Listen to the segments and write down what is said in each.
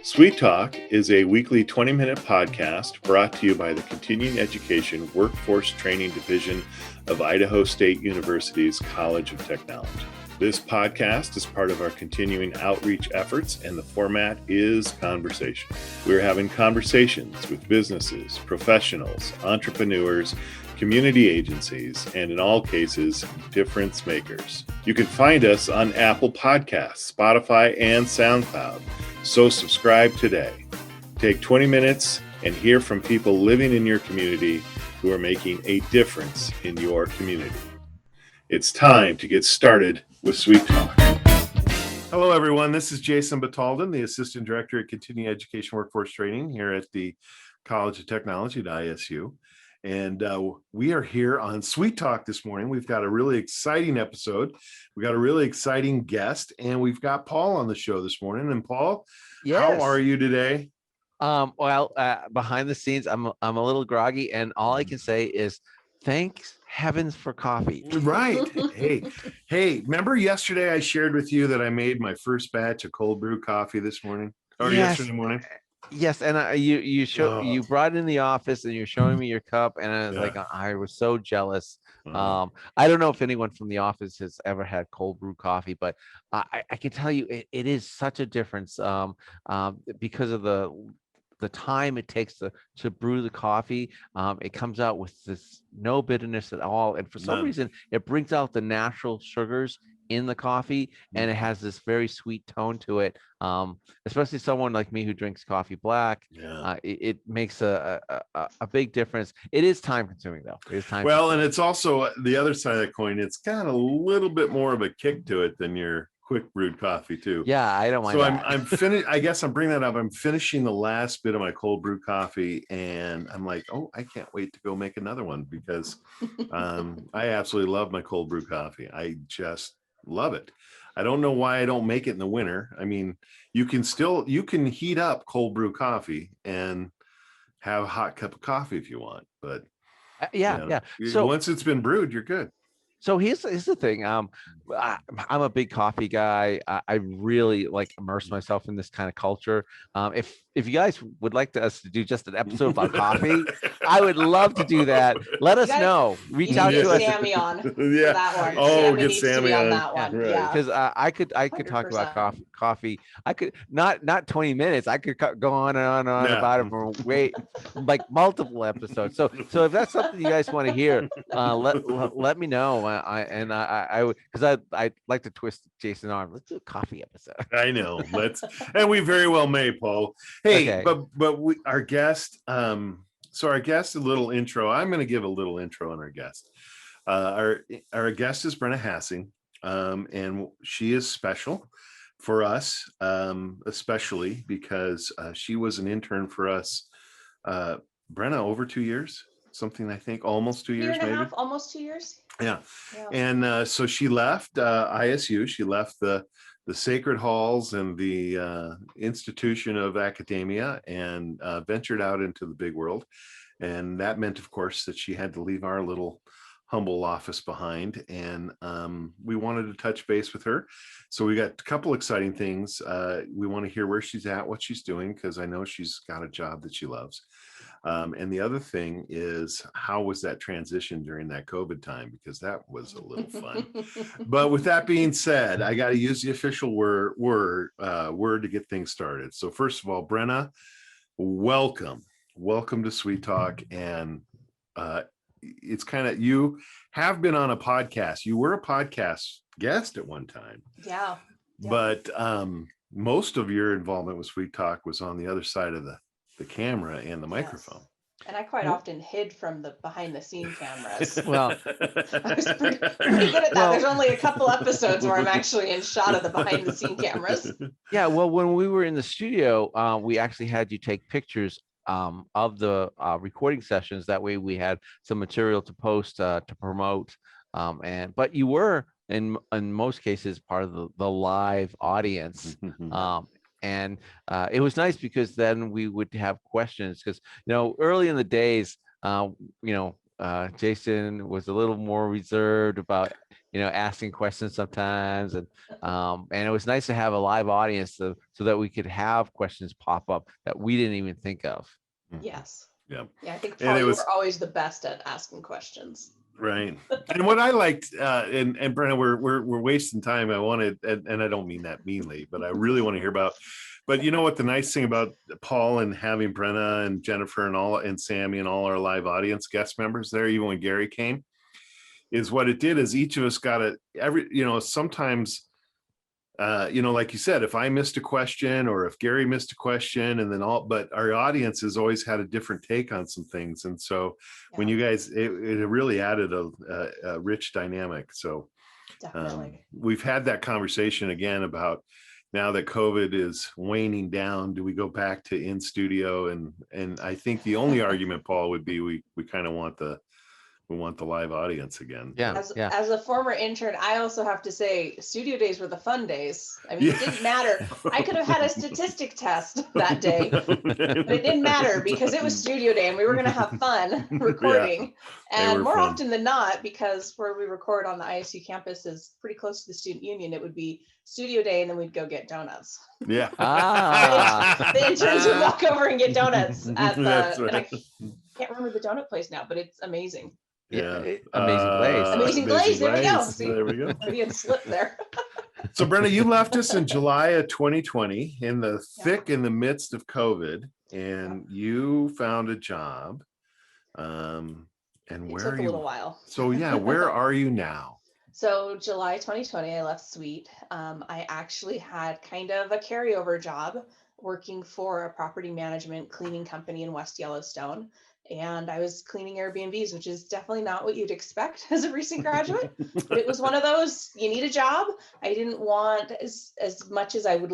CEWT Talk is a weekly 20-minute podcast brought to you by the Continuing Education Workforce Training Division of Idaho State University's College of Technology. This podcast is part of our continuing outreach efforts, and the format is conversation. We're having conversations with businesses, professionals, entrepreneurs, community agencies, and in all cases, difference makers. You can find us on Apple Podcasts, Spotify, and SoundCloud. So subscribe today. Take 20 minutes and hear from people living in your community who are making a difference in your community. It's time to get started with CEWT Talk. Hello, everyone. This is Jason Batalden, the Assistant Director at Continuing Education Workforce Training here at the College of Technology at ISU. And we are here on CEWT Talk this morning. We've got a really exciting episode. We've got a really exciting guest, and we've got Paul on the show this morning. And Paul, yes. How are you today? Behind the scenes, I'm a little groggy, and all I can say is thanks heavens for coffee. Right. Hey, remember yesterday I shared with you that I made my first batch of cold brew coffee this morning? Or yesterday morning? Yes, and you brought it in the office and you're showing me your cup, and I was I was so jealous. I don't know if anyone from the office has ever had cold brew coffee, but I can tell you it is such a difference because of the time it takes to brew the coffee. It comes out with this no bitterness at all, and for some reason it brings out the natural sugars in the coffee, and it has this very sweet tone to it, especially someone like me who drinks coffee black. It makes a big difference. It is time consuming though. It is time consuming. And it's also the other side of the coin. It's got a little bit more of a kick to it than your quick brewed coffee too. Yeah, I don't mind. So I'm finished. I guess I'm bringing that up. I'm finishing the last bit of my cold brew coffee, and I'm like, oh, I can't wait to go make another one because I absolutely love my cold brew coffee. I just love it. I don't know why I don't make it in the winter. I mean, you can heat up cold brew coffee and have a hot cup of coffee if you want, but So once it's been brewed, you're good. So here's the thing. I'm a big coffee guy. I really immerse myself in this kind of culture. If you guys would like us to do just an episode about coffee, I would love to do that. Let us know. Reach out to us. Sammy on for that one. Oh, get Sammy on that one. Right. Yeah, because I could talk about coffee. I could not 20 minutes. I could go on and on about it for multiple episodes. So if that's something you guys want to hear, let me know. I would, because I'd like to twist Jason's arm. Let's do a coffee episode. I know. And we very well may, Paul. Hey, okay. but our guest. So our guest, a little intro. I'm going to give a little intro on our guest. Our guest is Brenna Hassing, and she is special for us, especially because she was an intern for us. Brenna, over 2 years. Something, I think almost 2 years, maybe almost 2 years. Yeah. And so she left ISU. She left the sacred halls and the institution of academia and ventured out into the big world. And that meant, of course, that she had to leave our little humble office behind. And we wanted to touch base with her. So we got a couple exciting things. We want to hear where she's at, what she's doing, because I know she's got a job that she loves. And the other thing is, how was that transition during that COVID time? Because that was a little fun. But with that being said, I got to use the official word to get things started. So first of all, Brenna, welcome to CEWT Talk. And it's kind of, you have been on a podcast. You were a podcast guest at one time. Yeah. But most of your involvement with CEWT Talk was on the other side of the camera and the microphone. Yes. And I quite often hid from the behind the scene cameras. Well, I was pretty good at that. There's only a couple episodes where I'm actually in shot of the behind the scene cameras. Yeah, well, when we were in the studio, we actually had you take pictures of the recording sessions. That way we had some material to post to promote. But you were in most cases part of the live audience. And it was nice because then we would have questions because, early in the days, Jason was a little more reserved about, asking questions sometimes. And it was nice to have a live audience so that we could have questions pop up that we didn't even think of. Yes. Yeah. Yeah, I think And Paul, it you was were always the best at asking questions. right. And what I liked, and Brenna, we're wasting time. I wanted, and I don't mean that meanly, but I really want to hear about. But you know what? The nice thing about Paul and having Brenna and Jennifer and Sammy and all our live audience guest members there, even when Gary came, is what it did is each of us got sometimes. Like you said, if I missed a question or if Gary missed a question, and then but our audience has always had a different take on some things. And so when you guys, it really added a rich dynamic. So Definitely. we've had that conversation again about now that COVID is waning down, do we go back to in studio? And I think the only argument, Paul, would be we kind of want the live audience again. Yeah. As a former intern, I also have to say studio days were the fun days. I mean, It didn't matter. I could have had a statistic test that day, but it didn't matter because it was studio day and we were going to have fun recording. And more often than not, because where we record on the ISU campus is pretty close to the student union, it would be studio day and then we'd go get donuts. Yeah. The interns would walk over and get donuts at That's and I right. can't remember the donut place now, but it's amazing. Yeah. Amazing Glaze. Amazing Glaze. There we go. See, there we go. Maybe it slipped there. So Brenna, you left us in July of 2020 in the in the midst of COVID, and you found a job. And where took are a you? little while. So where are you now? So July 2020, I left CEWT. I actually had kind of a carryover job working for a property management cleaning company in West Yellowstone. And I was cleaning Airbnbs, which is definitely not what you'd expect as a recent graduate. But it was one of those, you need a job. I didn't want as much as I would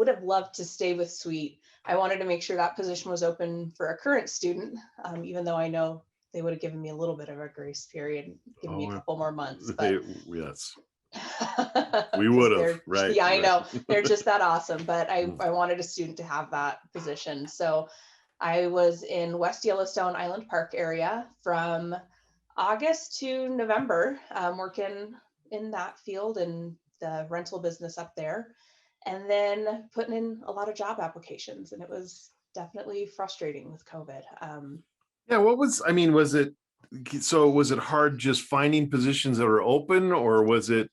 have loved to stay with CEWT. I wanted to make sure that position was open for a current student, even though I know they would have given me a little bit of a grace period, given me a couple more months. But yes. We would have, right? Yeah, I know. They're just that awesome. But I wanted a student to have that position. So I was in West Yellowstone Island Park area from August to November, working in that field and the rental business up there, and then putting in a lot of job applications. And it was definitely frustrating with COVID. Was it hard just finding positions that were open, or was it,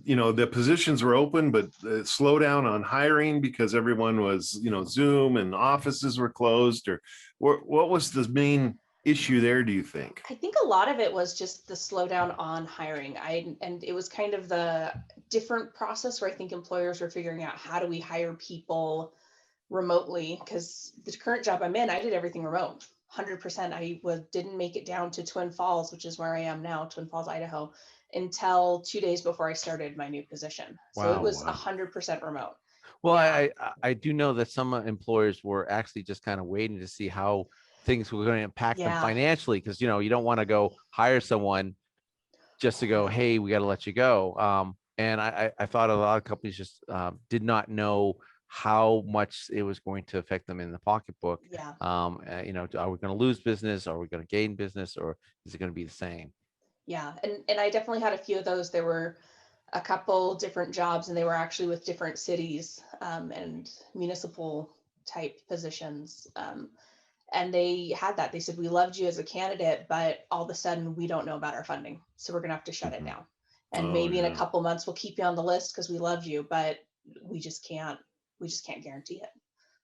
the positions were open, but slow down on hiring because everyone was, Zoom and offices were closed, or what was the main issue there, do you think? I think a lot of it was just the slowdown on hiring. And it was kind of the different process where I think employers were figuring out, how do we hire people remotely? Because the current job I'm in, I did everything remote. 100%. I didn't make it down to Twin Falls, which is where I am now, Twin Falls, Idaho, until 2 days before I started my new position. So it was 100% remote. Well, I do know that some employers were actually just kind of waiting to see how things were going to impact them financially, because you don't want to go hire someone just to go, hey, we got to let you go. And I thought a lot of companies just did not know how much it was going to affect them in the pocketbook. Are we going to lose business? Are we going to gain business? Or is it going to be the same? Yeah. And I definitely had a few of those. There were a couple different jobs, and they were actually with different cities and municipal type positions. And they had that. They said, we loved you as a candidate, but all of a sudden we don't know about our funding. So we're going to have to shut it down. And maybe in a couple months, we'll keep you on the list because we loved you, but we just can't guarantee it.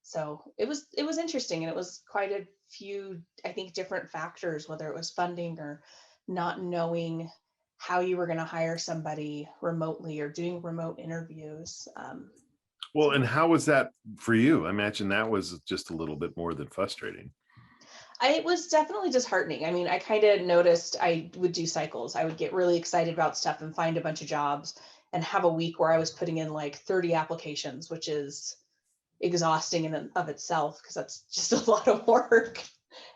So it was interesting. And it was quite a few, I think, different factors, whether it was funding or not knowing how you were going to hire somebody remotely or doing remote interviews. And how was that for you? I imagine that was just a little bit more than frustrating. It was definitely disheartening. I mean, I kind of noticed I would do cycles. I would get really excited about stuff and find a bunch of jobs and have a week where I was putting in like 30 applications, which is exhausting in and of itself because that's just a lot of work.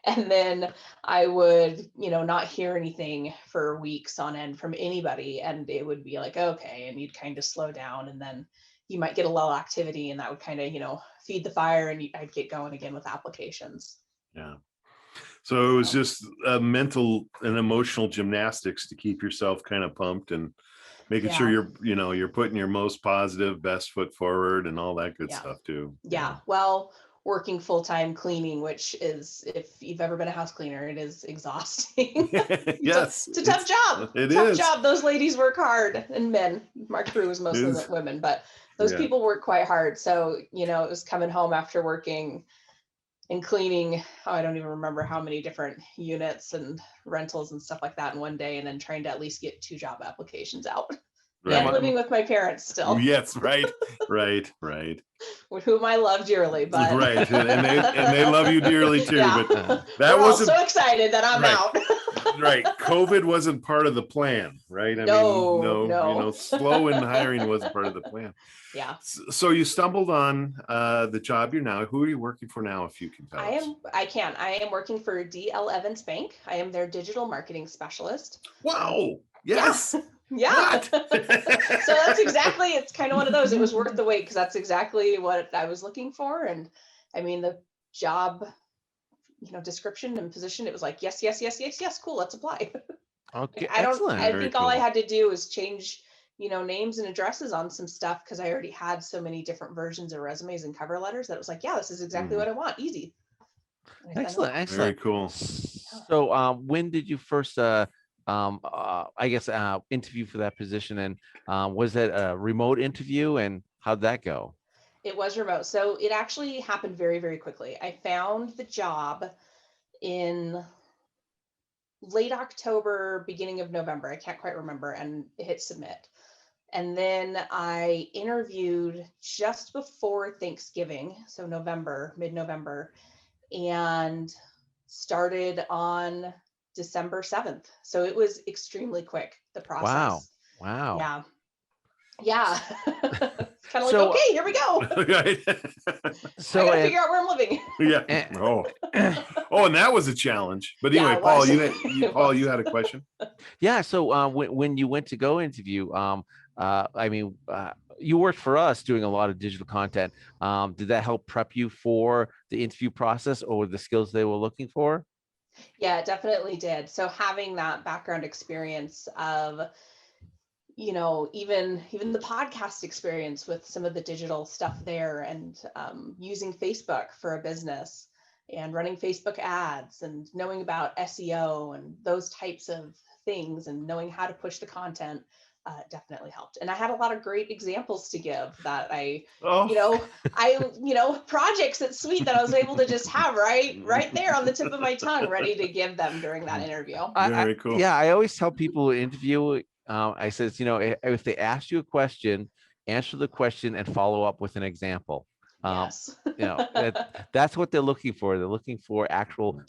And then I would, not hear anything for weeks on end from anybody. And it would be like, okay. And you'd kind of slow down, and then you might get a little activity, and that would kind of, feed the fire, and I'd get going again with applications. Yeah. So it was just mental and emotional gymnastics to keep yourself kind of pumped and making sure you're putting your most positive, best foot forward and all that good stuff too. Yeah. Well, working full-time cleaning, which is, if you've ever been a house cleaner, it is exhausting. Yes. It's a tough job. Tough job. Those ladies work hard, and men. My crew was mostly women, but those people work quite hard. So, it was coming home after working and cleaning, I don't even remember how many different units and rentals and stuff like that in one day, and then trying to at least get 2 job applications out. Right. And living with my parents still. Yes, right. With whom I love dearly, but right, and they love you dearly too. Yeah. But that wasn't so excited that I'm out. Right. COVID wasn't part of the plan, right? No. Slow in hiring wasn't part of the plan. Yeah. So you stumbled on the job you're now. Who are you working for now, if you can tell us? I am working for D.L. Evans Bank. I am their digital marketing specialist. Wow. Yes. Yeah. So that's exactly, it's kind of one of those, it was worth the wait, because that's exactly what I was looking for. And I mean, the job, description and position, it was like, yes, cool, let's apply. Okay. I think all I had to do was change, names and addresses on some stuff, because I already had so many different versions of resumes and cover letters that it was like, yeah, this is exactly what I want. Easy. Excellent. Very cool. So when did you first interview for that position, and was that a remote interview, and how'd that go? It was remote. So it actually happened very, very quickly. I found the job in late October, beginning of November. I can't quite remember, and hit submit. And then I interviewed just before Thanksgiving, so mid-November, and started on December 7th. So it was extremely quick, the process. Wow. Yeah. It's kind of like, okay, here we go. So I gotta figure out where I'm living. Yeah. And that was a challenge. But anyway, Paul, you had a question. Yeah. So when you went to go interview, you worked for us doing a lot of digital content. Did that help prep you for the interview process or the skills they were looking for? Yeah, it definitely did. So having that background experience of, even the podcast experience with some of the digital stuff there, and using Facebook for a business and running Facebook ads, and knowing about SEO and those types of things, and knowing how to push the content, definitely helped. And I had a lot of great examples to give that projects at CEWT that I was able to just have right there on the tip of my tongue, ready to give them during that interview. Very cool. I always tell people who interview, I says, if they ask you a question, answer the question and follow up with an example. Yes. That's what they're looking for. They're looking for actual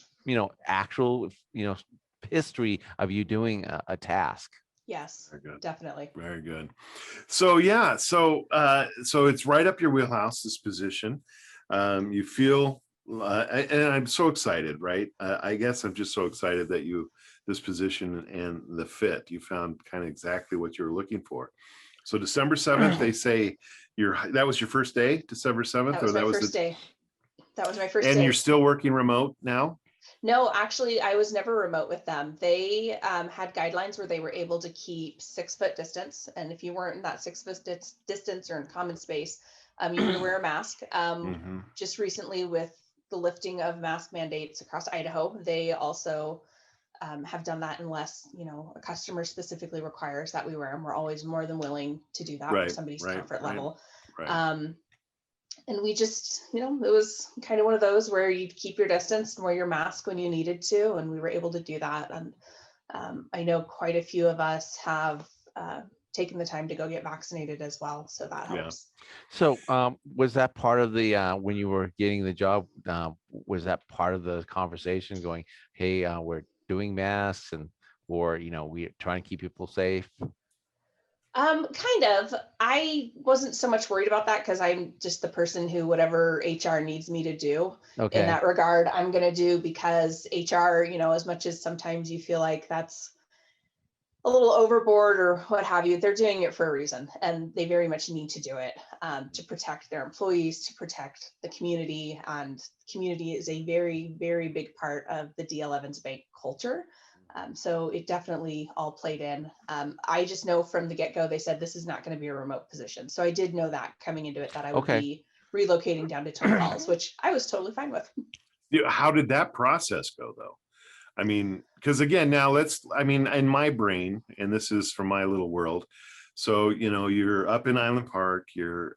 history of you doing a task. Yes, definitely. Very good. So so it's right up your wheelhouse, this position. You feel, and I'm so excited, right? I guess I'm just so excited that this position and the fit, you found kind of exactly what you were looking for. So December 7th, they say that was your first day, December 7th? That was my first day. That was my first day. And you're still working remote now? No, actually, I was never remote with them. They had guidelines where they were able to keep 6-foot distance. And if you weren't in that 6-foot distance or in common space, you had to wear a mask. Just recently, with the lifting of mask mandates across Idaho, they also have done that, unless, a customer specifically requires that we wear them. We're always more than willing to do that for somebody's comfort level. And we just, it was kind of one of those where you'd keep your distance and wear your mask when you needed to. And we were able to do that. And I know quite a few of us have taken the time to go get vaccinated as well. So that helps. So was that part of the, when you were getting the job, was that part of the conversation going, hey, we're doing masks or we're trying to keep people safe? Kind of. I wasn't so much worried about that, because I'm just the person who, whatever HR needs me to do in that regard, I'm going to do, because HR, as much as sometimes you feel like that's a little overboard or what have you. They're doing it for a reason, and they very much need to do it to protect their employees, to protect the community. And community is a very, very big part of the DL Evans Bank culture. So it definitely all played in. I just know from the get-go, they said this is not going to be a remote position. So I did know that coming into it, that I would be relocating down to Twin Falls, which I was totally fine with. How did that process go, though? I mean, because again, now in my brain, and this is from my little world. So, you're up in Island Park, you're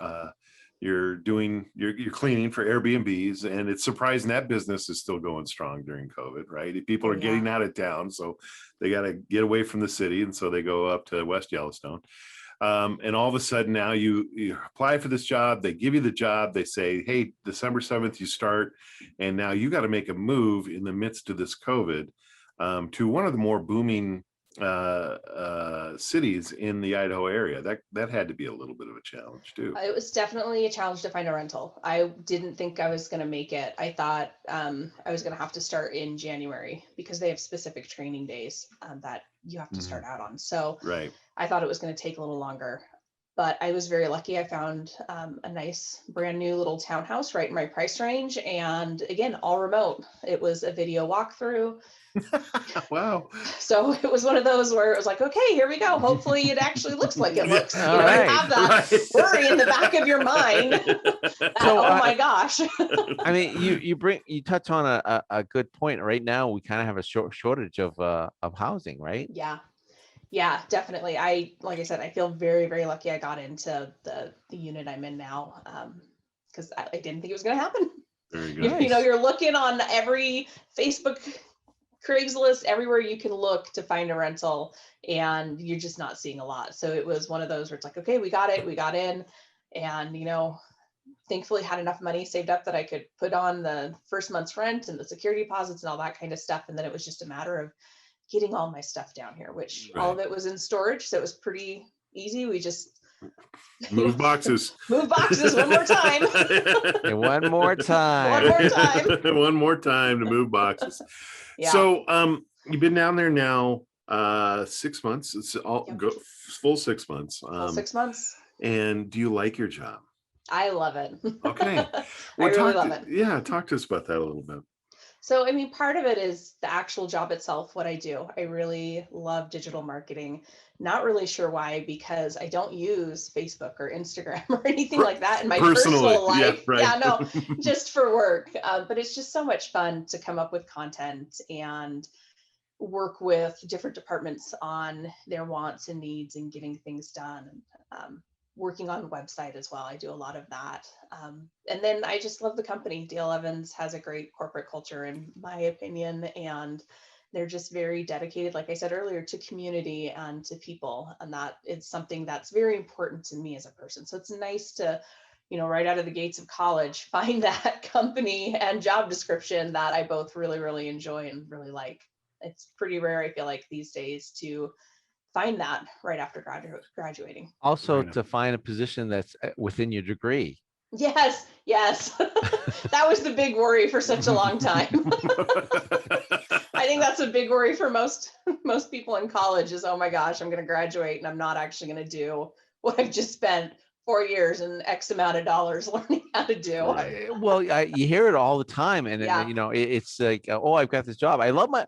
cleaning for Airbnbs, and it's surprising that business is still going strong during COVID, right? People are getting out of town, so they got to get away from the city. And so they go up to West Yellowstone. And all of a sudden now you apply for this job, they give you the job, they say, hey, December 7th, you start. And now you got to make a move in the midst of this COVID to one of the more booming cities in the Idaho area. That had to be a little bit of a challenge too. It was definitely a challenge to find a rental. I didn't think I was going to make it. I thought I was going to have to start in January because they have specific training days that you have to start out on. So right. I thought it was going to take a little longer, but I was very lucky. I found a nice brand new little townhouse right in my price range. And again, all remote. It was a video walkthrough. Wow. So it was one of those where it was like, okay, here we go. Hopefully it actually looks like it looks. You have that worry in the back of your mind. Oh my gosh. I mean, you touch on a good point. Right now, we kind of have a shortage of housing, right? Yeah, definitely. Like I said, I feel very, very lucky I got into the unit I'm in now because I didn't think it was going to happen. Very good. You're looking on every Facebook, Craigslist, everywhere you can look to find a rental, and you're just not seeing a lot. So it was one of those where it's like, okay, we got it, we got in, and thankfully had enough money saved up that I could put on the first month's rent and the security deposits and all that kind of stuff. And then it was just a matter of getting all my stuff down here, which all of it was in storage. So it was pretty easy. We just move boxes. Move boxes one more time. One more time. One more time to move boxes. Yeah. So you've been down there now 6 months. It's full 6 months. Full 6 months. And do you like your job? I love it. Okay. I really love it. Yeah, talk to us about that a little bit. So, I mean, part of it is the actual job itself, what I do. I really love digital marketing. Not really sure why, because I don't use Facebook or Instagram or anything like that in my personal life. Yeah, no, just for work. But it's just so much fun to come up with content and work with different departments on their wants and needs and getting things done. Working on the website as well. I do a lot of that. And then I just love the company. DL Evans has a great corporate culture, in my opinion, and they're just very dedicated, like I said earlier, to community and to people. And that is something that's very important to me as a person. So it's nice to, right out of the gates of college, find that company and job description that I both really, really enjoy and really like. It's pretty rare, I feel like, these days to find that right after graduating. Also, to find a position that's within your degree. Yes. That was the big worry for such a long time. I think that's a big worry for most people in college is, oh my gosh, I'm going to graduate and I'm not actually going to do what I've just spent 4 years and X amount of dollars learning how to do. You hear it all the time. And it's like, oh, I've got this job. I love my,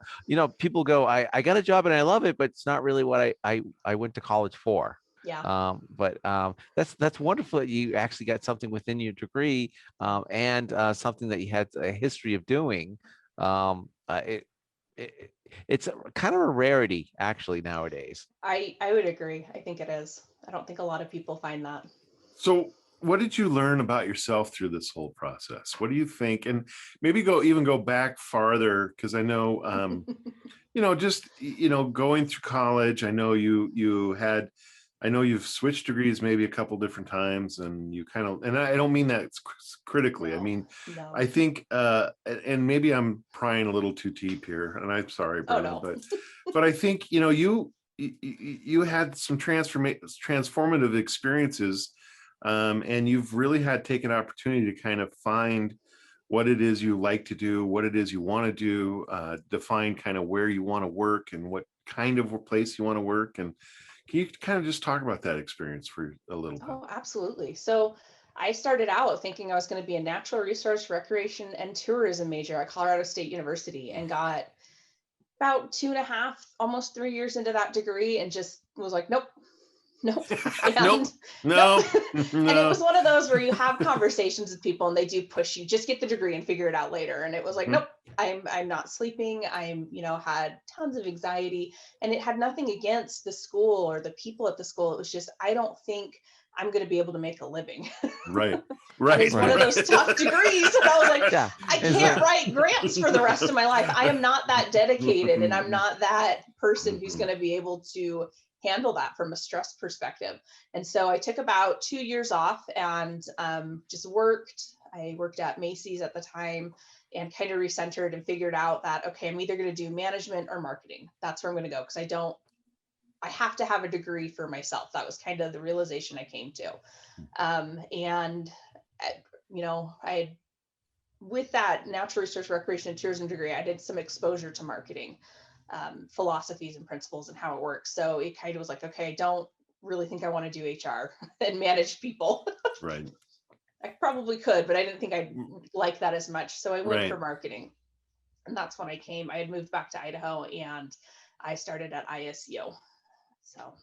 people go, I got a job and I love it, but it's not really what I went to college for. Yeah. But that's wonderful that you actually got something within your degree and something that you had a history of doing. It's kind of a rarity actually nowadays. I would agree. I think it is. I don't think a lot of people find that. So what did you learn about yourself through this whole process? What do you think? And maybe go back farther, because I know, going through college, I know you've switched degrees maybe a couple different times, and you kind of, and I don't mean that critically. No, I mean, no. I think, and maybe I'm prying a little too deep here, and I'm sorry, Brenna, but I think, you had some transformative experiences, and you've really had taken opportunity to kind of find what it is you like to do, what it is you want to do, define kind of where you want to work and kind of place you want to work? And can you kind of just talk about that experience for a little bit? Oh, absolutely. So I started out thinking I was going to be a natural resource, recreation, and tourism major at Colorado State University, and got about 2.5, almost 3 years into that degree, and just was like, nope, nope, and Nope. nope. And it No. was one of those where you have conversations with people and they do push you, just get the degree and figure it out later. And it was like, nope, I'm not sleeping. Had tons of anxiety, and it had nothing against the school or the people at the school. It was just, I don't think I'm going to be able to make a living. Right. And it's one of those tough degrees. And I was like, Yeah. I can't write grants for the rest of my life. I am not that dedicated, and I'm not that person who's going to be able to handle that from a stress perspective. And so I took about 2 years off and just worked. I worked at Macy's at the time and kind of recentered and figured out that, okay, I'm either going to do management or marketing. That's where I'm going to go, because I have to have a degree for myself. That was kind of the realization I came to. With that natural research, recreation, and tourism degree, I did some exposure to marketing philosophies and principles and how it works. So it kind of was like, okay, I don't really think I want to do HR and manage people. Right. I probably could, but I didn't think I'd like that as much. So I went for marketing. And that's when I had moved back to Idaho, and I started at ISU. So,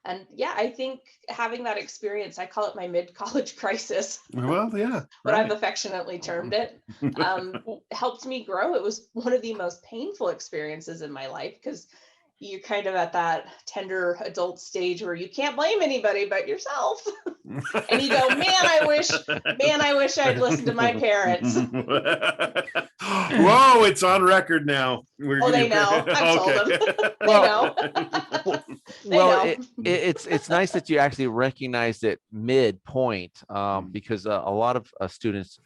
and yeah, I think having that experience, I call it my mid-college crisis. Well, yeah. But I've affectionately termed it, helped me grow. It was one of the most painful experiences in my life, because you're kind of at that tender adult stage where you can't blame anybody but yourself. And you go, man, I wish I'd listened to my parents. Whoa, it's on record now. They know. I've told them. They know. It's nice that you actually recognized it midpoint, because a lot of students,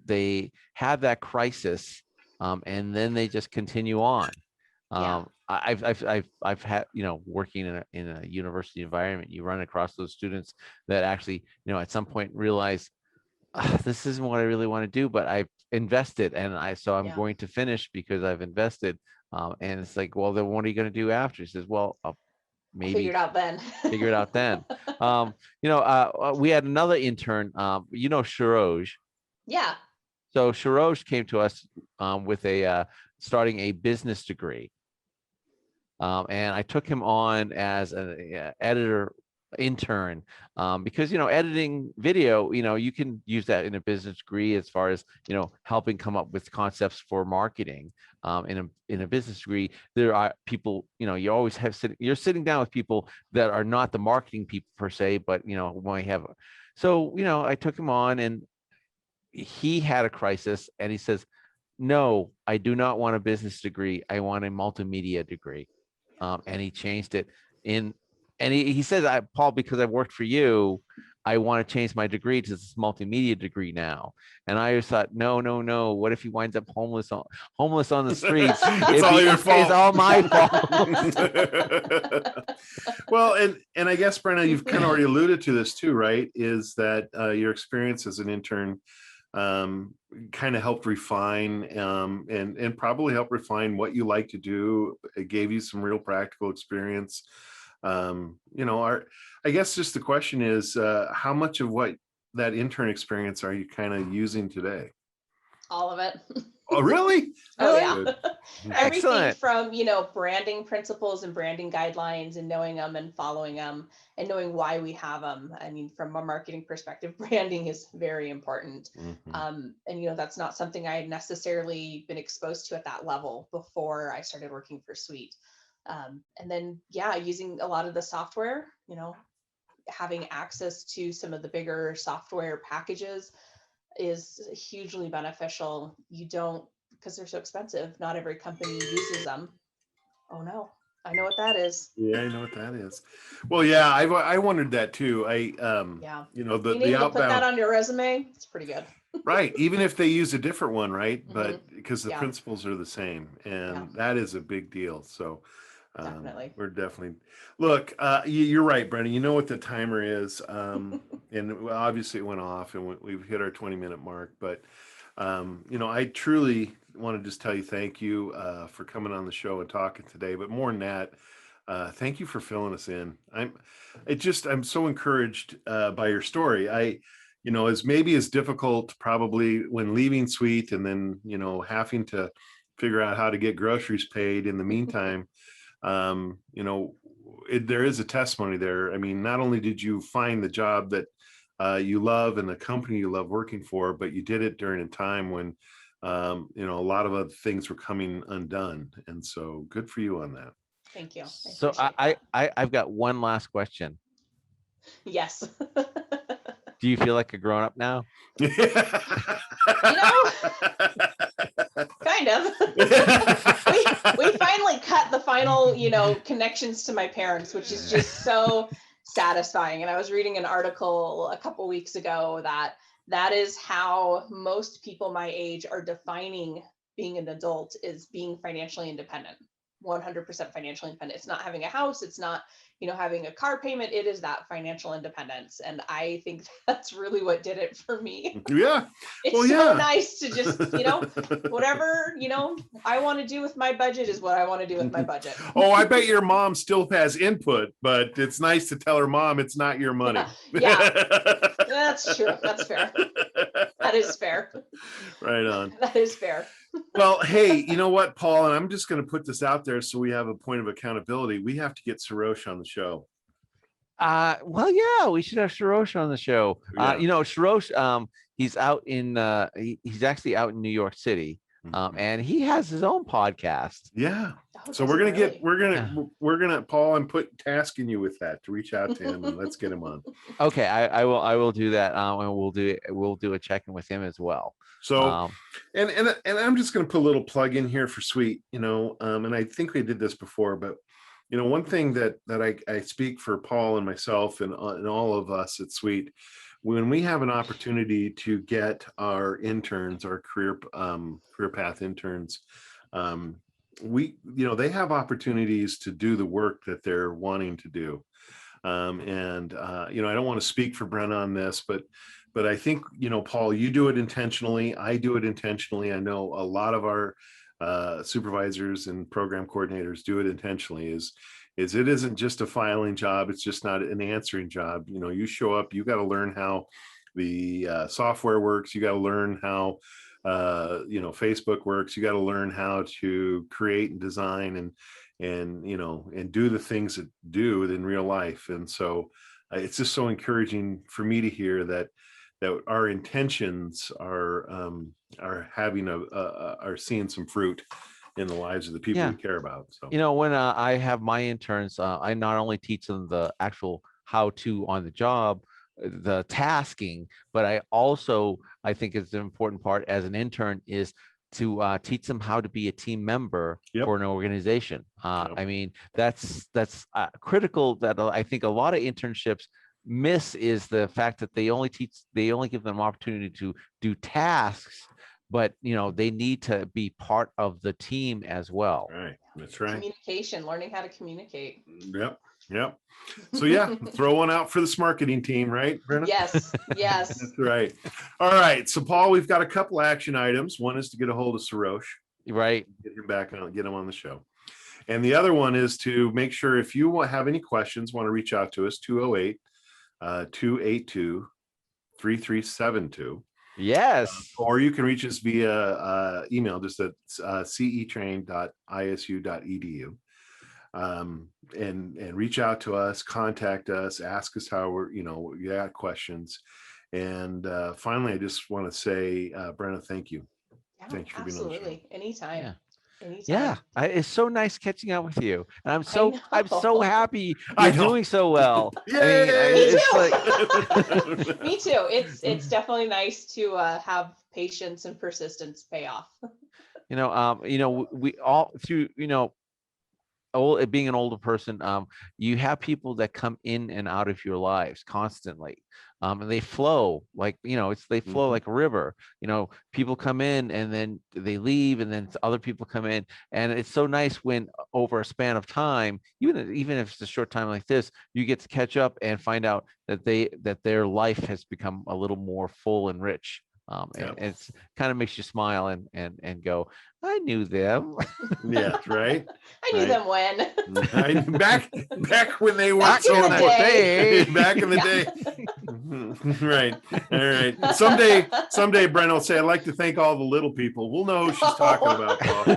they have that crisis, and then they just continue on. I've had, working in a university environment, you run across those students that actually, at some point realize, this isn't what I really want to do, but I've invested, and I'm going to finish because I've invested. And it's like, well, then what are you going to do after? He says, well, maybe figure it out then. Figure it out then. We had another intern, Sharoj. Yeah. So Sharoj came to us with starting a business degree. And I took him on as an editor intern, because, editing video, you can use that in a business degree as far as, helping come up with concepts for marketing. In a business degree, there are people, you always you're sitting down with people that are not the marketing people per se, but, when we have, I took him on, and he had a crisis, and he says, no, I do not want a business degree. I want a multimedia degree. And he changed it and he says, Paul, because I've worked for you, I want to change my degree to this multimedia degree now. And I just thought, no. What if he winds up homeless on the streets? It's all your fault. It's all my fault. Well, and I guess, Brenna, you've kind of already alluded to this too, right? Is that your experience as an intern kind of helped refine and probably helped refine what you like to do. It gave you some real practical experience. I guess just the question is, how much of what that intern experience are you kind of using today? All of it. Oh, really? Oh, yeah. Everything Excellent. from, branding principles and branding guidelines, and knowing them and following them and knowing why we have them. I mean, from a marketing perspective, branding is very important. And, that's not something I had necessarily been exposed to at that level before I started working for CEWT. And then, using a lot of the software, having access to some of the bigger software packages is hugely beneficial. Because they're so expensive, not every company uses them. Oh no, I know what that is. Yeah, I know what that is. Well, yeah, I wondered that too. Being the able to outbound, put that on your resume, it's pretty good. right? Even if they use a different one, right? But Mhm. because the Yeah. principles are the same, and Yeah. that is a big deal. So Definitely. we're definitely look. You're right, Brenna. You know what the timer is, and obviously it went off, and we've hit our 20-minute mark. But I truly want to just tell you thank you for coming on the show and talking today. But more than that, thank you for filling us in. I'm so encouraged by your story. As maybe as difficult probably when leaving Sweet and then, having to figure out how to get groceries paid in the meantime. There is a testimony there. I mean, not only did you find the job that you love and the company you love working for, but you did it during a time when, a lot of other things were coming undone. And so good for you on that. Thank you. So I've got one last question. Yes. Do you feel like a grown up now? Kind of. we finally cut the final, connections to my parents, which is just so satisfying. And I was reading an article a couple weeks ago that is how most people my age are defining being an adult, is being financially independent. 100% financially independent. It's not having a house. It's not, having a car payment. It is that financial independence. And I think that's really what did it for me. Yeah. It's so nice to just, whatever, I want to do with my budget is what I want to do with my budget. Oh, I bet your mom still has input, but it's nice to tell her mom it's not your money. Yeah, that's true. That's fair. That is fair. Right on. That is fair. Well, hey, you know what, Paul, and I'm just going to put this out there so we have a point of accountability. We have to get Sarosh on the show. Well, yeah, we should have Sarosh on the show. Yeah. Sarosh, he's out in he's actually out in New York City. And he has his own podcast. Yeah. Oh, so we're gonna Paul, I'm tasking you with that to reach out to him and let's get him on. Okay, I will do that. And we'll do a check-in with him as well. So and I'm just gonna put a little plug in here for Sweet, and I think we did this before, but one thing that I speak for Paul and myself and all of us at Sweet, when we have an opportunity to get our interns, our career path interns, they have opportunities to do the work that they're wanting to do. I don't want to speak for Brenna on this, but I think, Paul, you do it intentionally. I do it intentionally. I know a lot of our supervisors and program coordinators do it intentionally. Is it isn't just a filing job. It's just not an answering job. You show up, you got to learn how the software works. You got to learn how, Facebook works. You got to learn how to create and design and do the things that do in real life. And so it's just so encouraging for me to hear that our intentions are having are seeing some fruit in the lives of the people we care about. So, when I have my interns, I not only teach them the actual how-to on the job, the tasking, but I think it's an important part as an intern is to teach them how to be a team member for an organization. I mean, that's critical. That I think a lot of internships miss is the fact that they only give them opportunity to do tasks, but they need to be part of the team as well. Right. That's right. Communication, learning how to communicate. Yep. So throw one out for this marketing team, right, Brenna? Yes. That's right. All right. So Paul, we've got a couple action items. One is to get a hold of Sarosh. Right. Get him back and get him on the show. And the other one is to make sure if you have any questions, want to reach out to us, 208-282-3372. Yes. Or you can reach us via email, just at cetrain.isu.edu. And reach out to us, contact us, ask us how you got questions. And finally, I just want to say, Brenna, thank you. Thank you for being on the show. Absolutely. Anytime. Yeah, it's so nice catching up with you, and I'm so happy you're doing so well. Yay! Me too. It's definitely nice to have patience and persistence pay off. We all through being an older person, you have people that come in and out of your lives constantly, and they flow like they flow like a river. People come in and then they leave, and then other people come in, and it's so nice when over a span of time, even if it's a short time like this, you get to catch up and find out that their life has become a little more full and rich. And it's kind of makes you smile and go, I knew them. Yeah, right. I knew them when. back when they were Back in the day. back in the day. Right. All right. Someday Brenna will say, I'd like to thank all the little people. We'll know who she's talking about, Paul.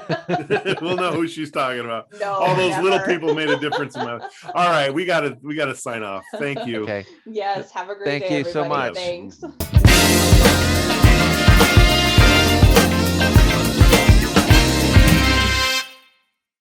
We'll know who she's talking about. No, all those never. little people made a difference in my life. All right, we gotta sign off. Thank you. Okay. Yes, have a great Thank day, you so everybody. much. Thanks.